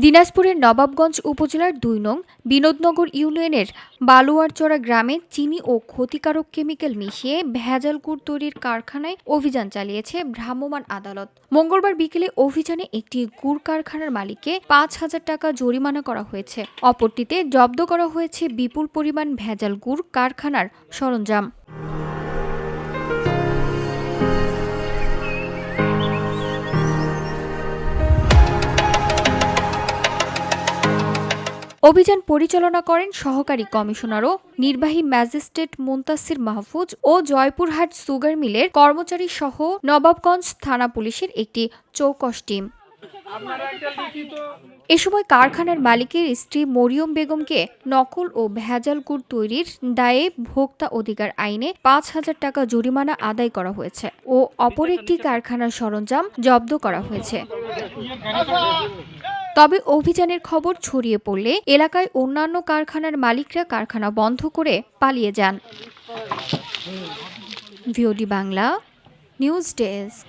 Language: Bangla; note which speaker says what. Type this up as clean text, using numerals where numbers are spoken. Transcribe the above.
Speaker 1: দিনাজপুরের নবাবগঞ্জ উপজেলার ২ নং বিনোদনগর ইউনিয়নের বালুয়ারচরা গ্রামে চিনি ও ক্ষতিকারক কেমিক্যাল মিশিয়ে ভেজাল গুড় তৈরির কারখানায় অভিযান চালিয়েছে ভ্রাম্যমাণ আদালত। মঙ্গলবার বিকেলে অভিযানে একটি গুড় কারখানার মালিককে ৫,০০০ টাকা জরিমানা করা হয়েছে। অপরটিতে জব্দ করা হয়েছে বিপুল পরিমাণ ভেজাল গুড় কারখানার সরঞ্জাম। অভিযান পরিচালনা করেন সহকারী কমিশনার ও নির্বাহী ম্যাজিস্ট্রেট মুনতাসির মাহফুজ ও জয়পুরহাট সুগার মিলের কর্মচারী সহ নবাবগঞ্জ থানা পুলিশের একটি চৌকস টিম। এ সময় কারখানার মালিকের স্ত্রী মরিয়ম বেগমকে নকল ও ভেজাল গুড় তৈরির দায়ে ভোক্তা অধিকার আইনে ৫,০০০ টাকা জরিমানা আদায় করা হয়েছে ও অপর একটি কারখানার সরঞ্জাম জব্দ করা হয়েছে। তবে অভিযানের খবর ছড়িয়ে পড়লে এলাকায় অন্যান্য কারখানার মালিকরা কারখানা বন্ধ করে পালিয়ে যান। VOD Bangla news desk.